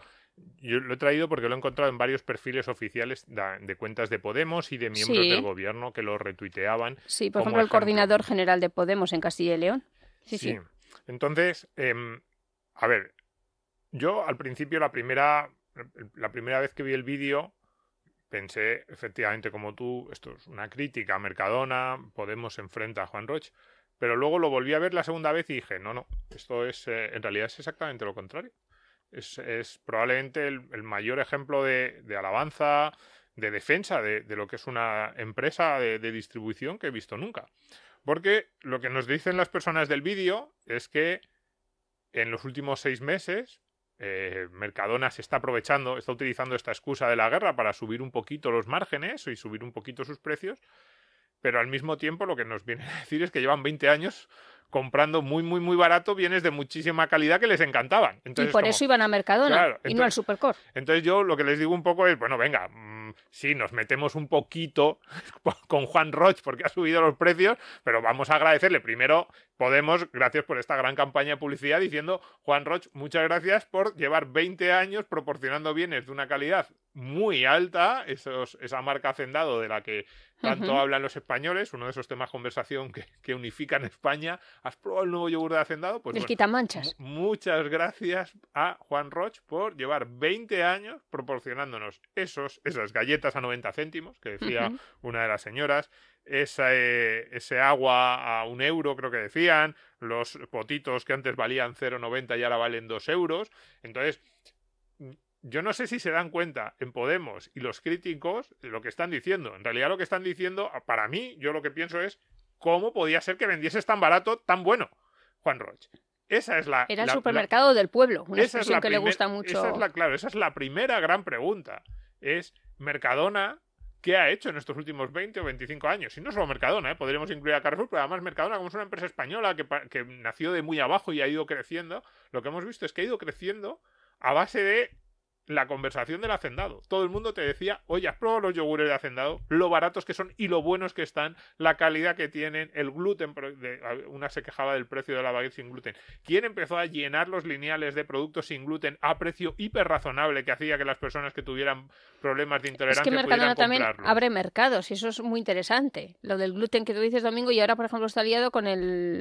yo lo he traído porque lo he encontrado en varios perfiles oficiales de cuentas de Podemos y de miembros del gobierno que lo retuiteaban. Sí, por ejemplo, el coordinador general de Podemos en Castilla y León. Sí. Entonces, a ver, yo al principio la primera vez que vi el vídeo pensé, efectivamente, como tú, esto es una crítica a Mercadona, Podemos enfrenta a Juan Roig, pero luego lo volví a ver la segunda vez y dije, no, esto es, en realidad es exactamente lo contrario. Es probablemente el mayor ejemplo de alabanza, de defensa de lo que es una empresa de distribución que he visto nunca. Porque lo que nos dicen las personas del vídeo es que en los últimos 6 meses Mercadona se está utilizando esta excusa de la guerra para subir un poquito los márgenes y subir un poquito sus precios, pero al mismo tiempo lo que nos viene a decir es que llevan 20 años comprando muy, muy, muy barato bienes de muchísima calidad que les encantaban. Entonces, y por eso iban a Mercadona, y no al Supercore. Entonces yo lo que les digo un poco es, bueno, venga, sí, nos metemos un poquito con Juan Roig porque ha subido los precios, pero vamos a agradecerle primero Podemos, gracias por esta gran campaña de publicidad diciendo, Juan Roig, muchas gracias por llevar 20 años proporcionando bienes de una calidad muy alta, esa marca Hacendado de la que tanto hablan los españoles, uno de esos temas de conversación que unifican España. ¿Has probado el nuevo yogur de Hacendado? Pues el quitamanchas. Muchas gracias a Juan Roig por llevar 20 años proporcionándonos esas galletas a 90 céntimos, que decía una de las señoras, ese agua a 1 euro, creo que decían, los potitos que antes valían 0,90 y ahora valen 2 euros. Entonces, yo no sé si se dan cuenta en Podemos y los críticos de lo que están diciendo. En realidad lo que están diciendo, para mí, yo lo que pienso es ¿cómo podía ser que vendieses tan barato, tan bueno, Juan Roig? esa es la... Era el supermercado del pueblo, una expresión que le gusta mucho. Esa es la primera gran pregunta. Es Mercadona, ¿qué ha hecho en estos últimos 20 o 25 años? Y no solo Mercadona, podríamos incluir a Carrefour, pero además Mercadona, como es una empresa española que nació de muy abajo y ha ido creciendo, lo que hemos visto es que ha ido creciendo a base de la conversación del hacendado. Todo el mundo te decía, oye, ¿has probado los yogures de hacendado? Lo baratos que son y lo buenos que están, la calidad que tienen, el gluten. Una se quejaba del precio de la baguette sin gluten. ¿Quién empezó a llenar los lineales de productos sin gluten a precio hiper razonable que hacía que las personas que tuvieran problemas de intolerancia pudieran comprarlos? Es que Mercadona también abre mercados y eso es muy interesante. Lo del gluten que tú dices, Domingo, y ahora, por ejemplo, está liado con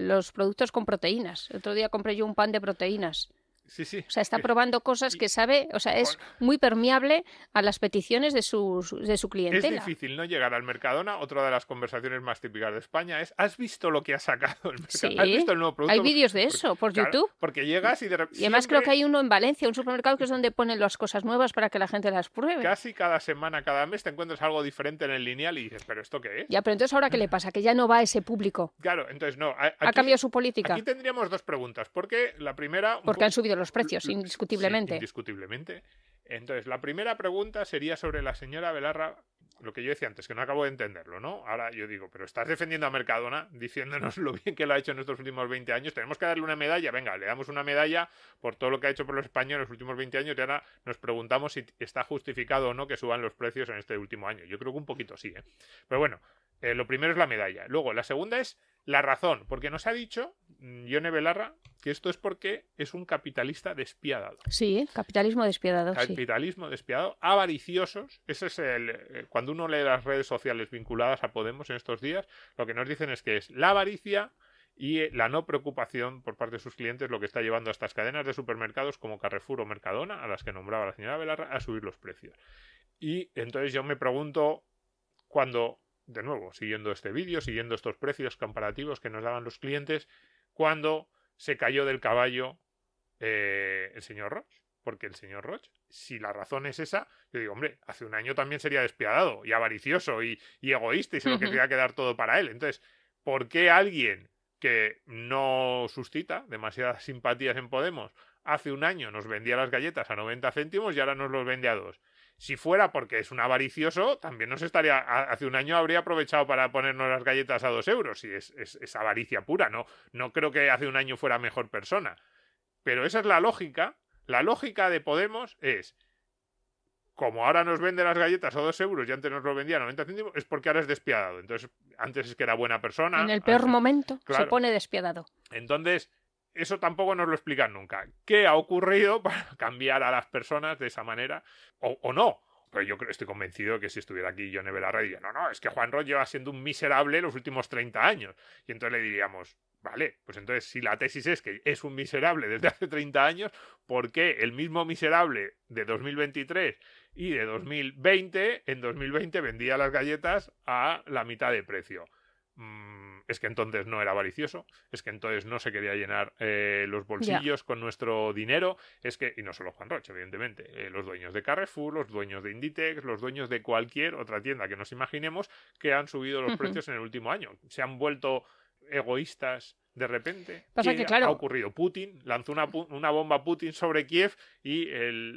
los productos con proteínas. El otro día compré yo un pan de proteínas. Sí, sí. O sea, está probando cosas que sabe, o sea, es muy permeable a las peticiones de su clientela. Es difícil no llegar al Mercadona. Otra de las conversaciones más típicas de España es, ¿has visto lo que ha sacado el Mercadona? Sí. ¿Has visto el nuevo producto? Hay vídeos de eso por YouTube. Porque llegas y de repente... Y además creo que hay uno en Valencia, un supermercado que es donde ponen las cosas nuevas para que la gente las pruebe. Casi cada semana, cada mes te encuentras algo diferente en el lineal y dices, ¿pero esto qué es? Ya, pero entonces ¿ahora qué le pasa? Que ya no va a ese público. Claro, entonces no. Ha cambiado su política. Aquí tendríamos dos preguntas. Porque la primera... Porque han subido los precios, indiscutiblemente. Sí, indiscutiblemente. Entonces, la primera pregunta sería sobre la señora Belarra, lo que yo decía antes, que no acabo de entenderlo, ¿no? Ahora yo digo, pero estás defendiendo a Mercadona, diciéndonos lo bien que lo ha hecho en estos últimos 20 años, tenemos que darle una medalla, venga, le damos una medalla por todo lo que ha hecho por los españoles en los últimos 20 años y ahora nos preguntamos si está justificado o no que suban los precios en este último año. Yo creo que un poquito sí, ¿eh? Pero bueno, lo primero es la medalla. Luego, la segunda es la razón, porque nos ha dicho Ione Belarra que esto es porque es un capitalista despiadado. Sí, capitalismo despiadado. Capitalismo despiadado, avariciosos. Ese es cuando uno lee las redes sociales vinculadas a Podemos en estos días, lo que nos dicen es que es la avaricia y la no preocupación por parte de sus clientes lo que está llevando a estas cadenas de supermercados como Carrefour o Mercadona, a las que nombraba la señora Belarra, a subir los precios. Y entonces yo me pregunto cuando, de nuevo, siguiendo este vídeo, siguiendo estos precios comparativos que nos daban los clientes, cuando se cayó del caballo el señor Roig. Porque el señor Roig, si la razón es esa, yo digo, hombre, hace un año también sería despiadado y avaricioso y egoísta y se lo quería quedar todo para él. Entonces, ¿por qué alguien que no suscita demasiadas simpatías en Podemos hace un año nos vendía las galletas a 90 céntimos y ahora nos los vende a 2? Si fuera porque es un avaricioso, también nos estaría... Hace un año habría aprovechado para ponernos las galletas a 2 euros. Y es avaricia pura. No creo que hace un año fuera mejor persona. Pero esa es la lógica. La lógica de Podemos es... Como ahora nos vende las galletas a 2 euros y antes nos lo vendía a 90 céntimos, es porque ahora es despiadado. Entonces, antes es que era buena persona. En el peor momento se pone despiadado. Entonces... Eso tampoco nos lo explican nunca. ¿Qué ha ocurrido para cambiar a las personas de esa manera? O no. Pero yo estoy convencido de que si estuviera aquí Ione Belarra diría, no, es que Juan Roig lleva siendo un miserable los últimos 30 años. Y entonces le diríamos, vale, pues entonces si la tesis es que es un miserable desde hace 30 años, ¿por qué el mismo miserable de 2023 y de 2020, en 2020 vendía las galletas a la mitad de precio? Es que entonces no era avaricioso, es que entonces no se quería llenar los bolsillos con nuestro dinero, es que, y no solo Juan Roig, evidentemente, los dueños de Carrefour, los dueños de Inditex, los dueños de cualquier otra tienda que nos imaginemos que han subido los precios en el último año, se han vuelto egoístas de repente. Pasa que, claro, ha ocurrido. Putin lanzó una bomba Putin sobre Kiev y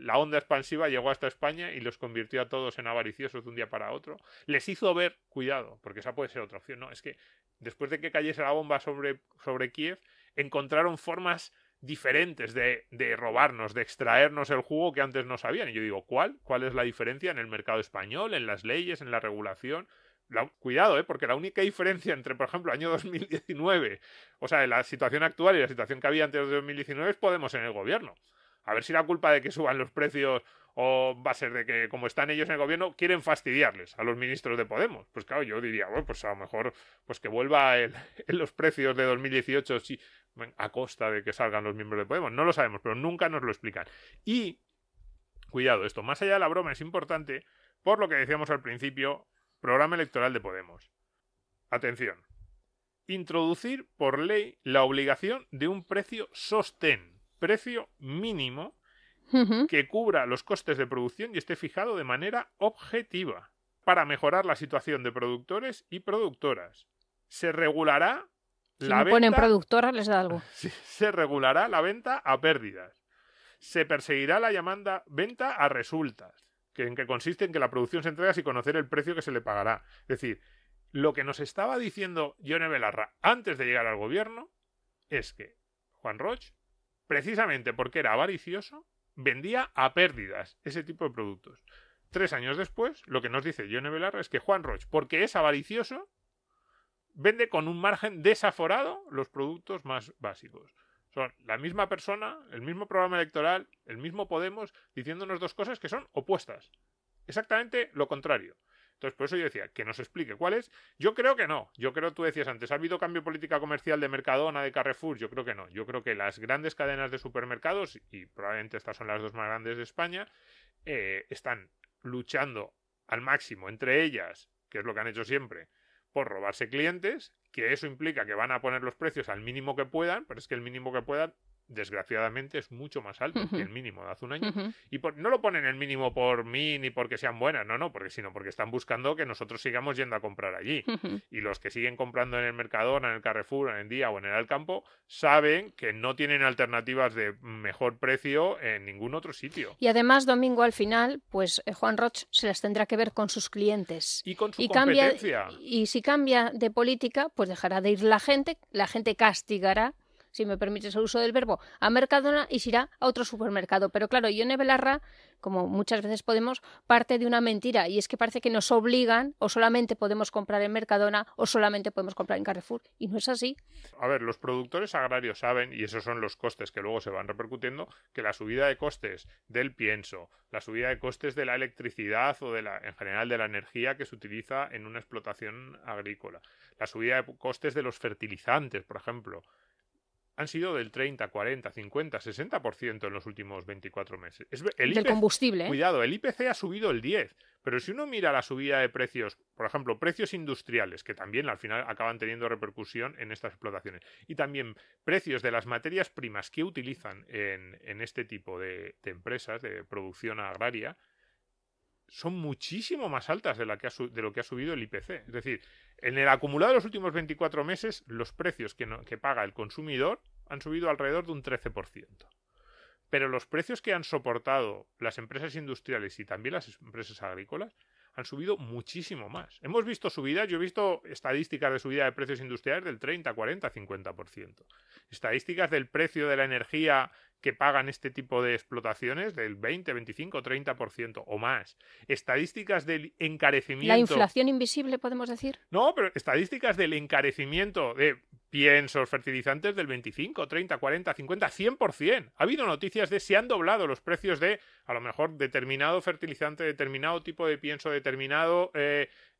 la onda expansiva llegó hasta España y los convirtió a todos en avariciosos de un día para otro. Les hizo ver, cuidado, porque esa puede ser otra opción, no, es que después de que cayese la bomba sobre Kiev, encontraron formas diferentes de robarnos, de extraernos el jugo que antes no sabían. Y yo digo, ¿cuál? ¿Cuál es la diferencia en el mercado español, en las leyes, en la regulación? Cuidado, porque la única diferencia entre, por ejemplo, el año 2019, o sea, la situación actual y la situación que había antes de 2019 es Podemos en el gobierno. A ver si la culpa de que suban los precios o va a ser de que, como están ellos en el gobierno, quieren fastidiarles a los ministros de Podemos. Pues claro, yo diría, bueno, pues a lo mejor pues que vuelva en los precios de 2018 sí, a costa de que salgan los miembros de Podemos. No lo sabemos, pero nunca nos lo explican. Y, cuidado, esto, más allá de la broma, es importante, por lo que decíamos al principio, programa electoral de Podemos. Atención. Introducir por ley la obligación de un precio sostén, precio mínimo, que cubra los costes de producción y esté fijado de manera objetiva para mejorar la situación de productores y productoras. Se regulará Si me ponen productora, les da algo. Se regulará la venta a pérdidas. Se perseguirá la llamada venta a resultas, en que consiste en que la producción se entrega sin conocer el precio que se le pagará. Es decir, lo que nos estaba diciendo Ione Belarra antes de llegar al gobierno es que Juan Roig, precisamente porque era avaricioso, vendía a pérdidas ese tipo de productos. 3 años después, lo que nos dice Ione Belarra es que Juan Roig, porque es avaricioso, vende con un margen desaforado los productos más básicos. Son la misma persona, el mismo programa electoral, el mismo Podemos, diciéndonos 2 cosas que son opuestas. Exactamente lo contrario. Entonces, por eso yo decía, que nos explique cuál es. Yo creo que no. Yo creo, tú decías antes, ¿ha habido cambio política comercial de Mercadona, de Carrefour? Yo creo que no. Yo creo que las grandes cadenas de supermercados, y probablemente estas son las 2 más grandes de España, están luchando al máximo entre ellas, que es lo que han hecho siempre, por robarse clientes, que eso implica que van a poner los precios al mínimo que puedan, pero es que el mínimo que puedan, desgraciadamente, es mucho más alto que el mínimo de hace un año. Y no lo ponen el mínimo por mí ni porque sean buenas, no, sino porque están buscando que nosotros sigamos yendo a comprar allí. Y los que siguen comprando en el Mercadona, en el Carrefour, en el Día o en el Alcampo, saben que no tienen alternativas de mejor precio en ningún otro sitio. Y además, Domingo, al final, pues Juan Roig se las tendrá que ver con sus clientes. Y con su competencia. Y si cambia de política, pues dejará de ir la gente castigará, si me permites el uso del verbo, a Mercadona y se irá a otro supermercado. Pero claro, Ione Belarra, como muchas veces Podemos, parte de una mentira, y es que parece que nos obligan, o solamente podemos comprar en Mercadona o solamente podemos comprar en Carrefour, y no es así. A ver, los productores agrarios saben, y esos son los costes que luego se van repercutiendo, que la subida de costes del pienso, la subida de costes de la electricidad o en general de la energía que se utiliza en una explotación agrícola, la subida de costes de los fertilizantes, por ejemplo, han sido del 30, 40, 50, 60% en los últimos 24 meses. Del combustible. Cuidado, el IPC ha subido el 10%, pero si uno mira la subida de precios, por ejemplo, precios industriales, que también al final acaban teniendo repercusión en estas explotaciones, y también precios de las materias primas que utilizan en este tipo de empresas de producción agraria, son muchísimo más altas de lo que ha subido el IPC. Es decir, en el acumulado de los últimos 24 meses, los precios que paga el consumidor han subido alrededor de un 13%. Pero los precios que han soportado las empresas industriales y también las empresas agrícolas han subido muchísimo más. Hemos visto subidas, yo he visto estadísticas de subida de precios industriales del 30, 40, 50%. Estadísticas del precio de la energía que pagan este tipo de explotaciones del 20, 25, 30% o más. Estadísticas del encarecimiento... ¿La inflación invisible, podemos decir? No, pero estadísticas del encarecimiento de piensos, fertilizantes del 25, 30, 40, 50, 100%. Ha habido noticias de se han doblado los precios de, a lo mejor, determinado fertilizante, determinado tipo de pienso, determinado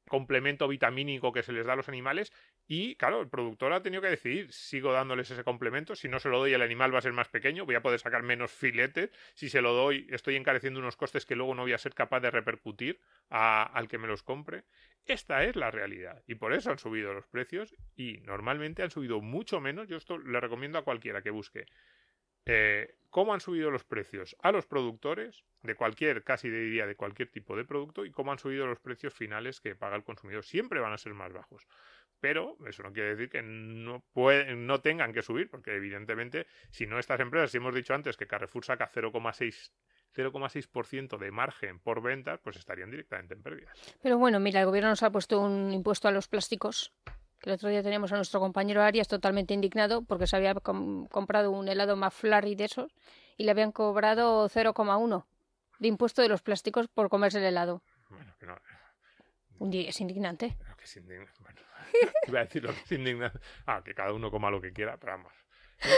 complemento vitamínico que se les da a los animales, y claro, el productor ha tenido que decidir, sigo dándoles ese complemento, si no se lo doy el animal va a ser más pequeño, voy a poder sacar menos filetes, si se lo doy estoy encareciendo unos costes que luego no voy a ser capaz de repercutir al que me los compre. Esta es la realidad, y por eso han subido los precios, y normalmente han subido mucho menos. Yo esto le recomiendo a cualquiera que busque cómo han subido los precios a los productores de cualquier, casi diría de cualquier tipo de producto, y cómo han subido los precios finales que paga el consumidor. Siempre van a ser más bajos, pero eso no quiere decir que no tengan que subir, porque evidentemente si no, estas empresas, si hemos dicho antes que Carrefour saca 0,6% de margen por ventas, pues estarían directamente en pérdidas. Pero bueno, mira, el gobierno nos ha puesto un impuesto a los plásticos. El otro día teníamos a nuestro compañero Arias totalmente indignado porque se había comprado un helado McFlurry de esos y le habían cobrado 0,1 de impuesto de los plásticos por comerse el helado. Bueno, que no. Es indignante. Que es indignante. Bueno, iba a decir lo que es indignante. Que cada uno coma lo que quiera, pero vamos.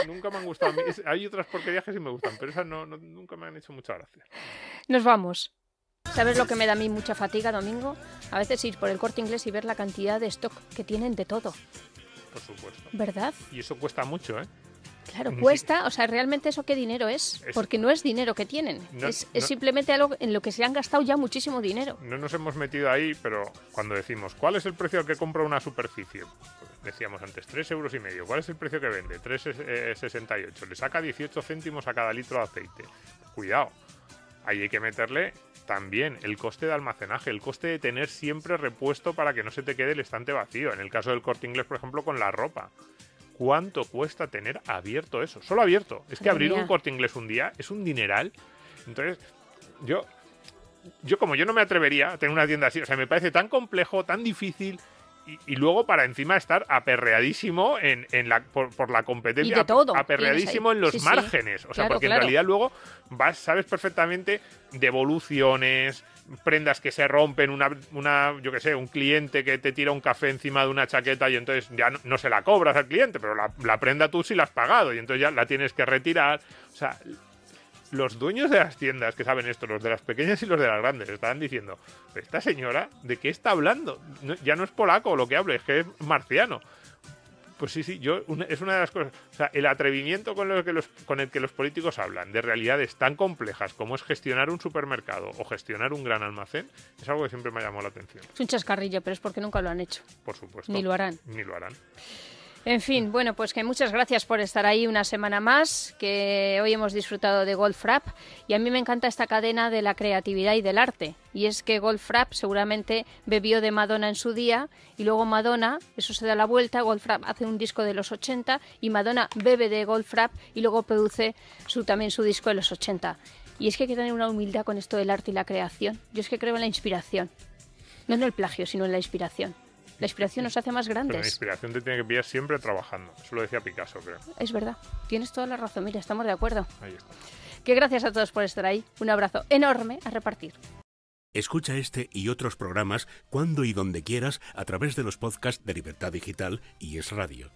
Nunca me han gustado a mí. Hay otras porquerías que sí me gustan, pero esas nunca me han hecho mucha gracia. Nos vamos. ¿Sabes lo que me da a mí mucha fatiga, Domingo? A veces ir por el Corte Inglés y ver la cantidad de stock que tienen de todo. Por supuesto. ¿Verdad? Y eso cuesta mucho, ¿eh? Claro, cuesta. O sea, ¿realmente eso qué dinero es? Porque no es dinero que tienen. Es simplemente algo en lo que se han gastado ya muchísimo dinero. No nos hemos metido ahí, pero cuando decimos, ¿cuál es el precio al que compra una superficie? Pues decíamos antes, 3,5 €. ¿Cuál es el precio que vende? 3,68. Le saca 18 céntimos a cada litro de aceite. Cuidado. Ahí hay que meterle también el coste de almacenaje, el coste de tener siempre repuesto para que no se te quede el estante vacío. En el caso del Corte Inglés, por ejemplo, con la ropa. cuánto cuesta tener abierto eso. Solo abierto. Es que abrir mía. un Corte Inglés un día es un dineral. Entonces, yo como yo no me atrevería a tener una tienda así, o sea, me parece tan complejo, tan difícil, y luego para encima estar aperreadísimo por la competencia, Y de todo aperreadísimo en los Sí, sí. márgenes. O sea, Claro, porque claro. en realidad luego sabes perfectamente devoluciones, prendas que se rompen, yo qué sé, un cliente que te tira un café encima de una chaqueta y entonces ya no se la cobras al cliente, pero la prenda tú sí la has pagado y entonces ya la tienes que retirar. O sea, los dueños de las tiendas que saben esto, los de las pequeñas y los de las grandes, estaban diciendo, esta señora, ¿de qué está hablando? Ya no es polaco lo que habla, es que es marciano. Pues sí, es una de las cosas. O sea, el atrevimiento con el que los políticos hablan de realidades tan complejas como es gestionar un supermercado o gestionar un gran almacén, es algo que siempre me ha llamado la atención. Es un chascarrillo, pero es porque nunca lo han hecho. Por supuesto. Ni lo harán. Ni lo harán. En fin, bueno, pues que muchas gracias por estar ahí una semana más, que hoy hemos disfrutado de Goldfrapp y a mí me encanta esta cadena de la creatividad y del arte. Y es que Goldfrapp seguramente bebió de Madonna en su día y luego Madonna, eso se da la vuelta, Goldfrapp hace un disco de los 80 y Madonna bebe de Goldfrapp y luego produce también su disco de los 80. Y es que hay que tener una humildad con esto del arte y la creación. Yo es que creo en la inspiración, no en el plagio, sino en la inspiración. La inspiración nos hace más Pero la grandes. inspiración te tiene que pillar siempre trabajando. Eso lo decía Picasso, creo. Es verdad, tienes toda la razón, mira, estamos de acuerdo. Ahí está. Que gracias a todos por estar ahí. Un abrazo enorme a repartir. Escucha este y otros programas cuando y donde quieras a través de los podcasts de Libertad Digital y Es Radio.